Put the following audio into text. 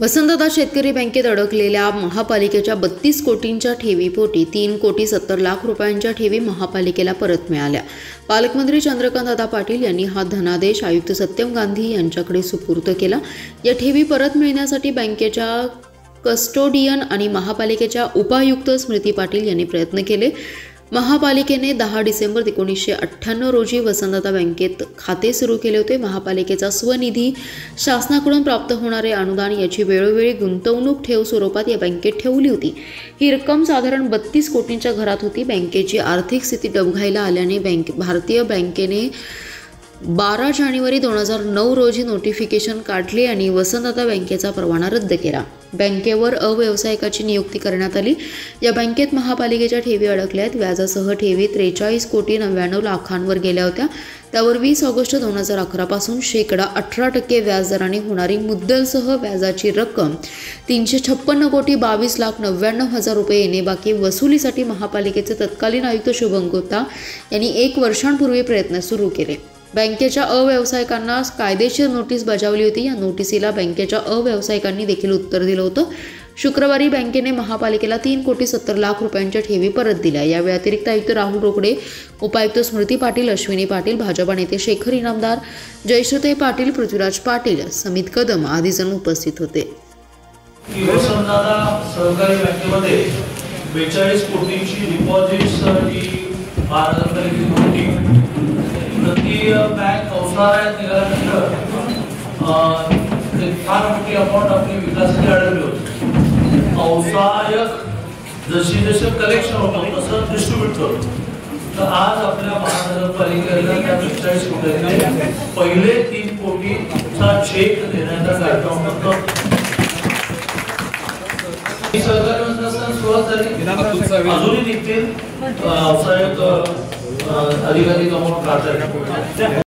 वसंतदादा शेतकरी बँकेत अडकलेल्या महापालिकेच्या 32 कोटींच्या ठेवीपोटी 3,70,00,000 रुपयांच्या ठेवी महापालिकेला परत मिळाल्या। पालकमंत्री चंद्रकांतदादा पाटील यांनी हा धनादेश आयुक्त सत्यम गांधी यांच्याकडे सुपूर्द केला। या ठेवी परत मिळण्यासाठी बँकेच्या कस्टोडियन आणि महापालिकेच्या उपायुक्त स्मृती पाटील यांनी प्रयत्न केले। महापालिकेने 10 डिसेंबर 1998 रोजी वसंतदादा बँकेत खाते सुरू केले होते। महापालिकेचा स्वनिधी, शासनाकडून प्राप्त होणारे अनुदान याची वेळोवेळी गुंतवणूक ठेव स्वरूपात या बँकेत ठेवली होती। ही रक्कम साधारण 32 कोटींच्या घरात होती। बँकेची आर्थिक स्थिती डबघाईला आल्याने भारतीय बँकेने 12 जानेवारी 2009 रोजी नोटिफिकेशन काढले आणि वसंतदादा बँकेचा परवाना रद्द केला। बँकेवर अव्यावसायिकाची नियुक्ती करण्यात आली। या बँकेत महापालिकेच्या ठेवी अडकल्या आहेत। व्याजासह ठेवी 43,99,00,000 गेल्या होत्या। त्यावर 20 ऑगस्ट 2011 पासून 18% व्याजदराने होणारी मुद्दलसह व्याजाची रक्कम 356,22,99,000 रुपये येणे बाकी। वसुलीसाठी महापालिकेचे तत्कालीन आयुक्त शुभम गुप्ता यांनी 1 वर्षांपूर्वी प्रयत्न सुरू केले। बँकेच्या अव्यावसायिकांना कायदेशीर नोटीस बजावली होती। या नोटिसीला बँकेच्या अव्यावसायिकांनी देखील उत्तर दिलं होतं। शुक्रवारी बँकेने महापालिकेला 3,70,00,000 रुपयांच्या ठेवी परत दिल्या। या व्यतिरिक्त आयुक्त राहुल रोकडे, उपायुक्त स्मृती पाटील, अश्विनी पाटील, भाजपा नेते शेखर इनामदार, जयश्रीताई पाटील, पृथ्वीराज पाटील, समित कदम आदी जण उपस्थित होते। वसंतदादा सहकारी बँकेमध्ये 42 कोटींची डिपॉझिटसाठी पारदर्शक प्रति बँक औषधालयात निघाल्यानंतर फार मोठी अमाऊंट आपली विकासाची अडवली होती। औषधालय जशी कलेक्शन होतं तसं डिस्ट्रीब्यूट करतो। तर आज आपल्या महानगरपालिकेला त्या 42 कोटींचे पहिले 3 कोटीचा चेक देण्याचा कार्यक्रम होता। सहकारी मंत्र्यांना सुरुवात झाली, अजूनही निघतील औषधालय अधिकाधिक अमाऊंट काढतात।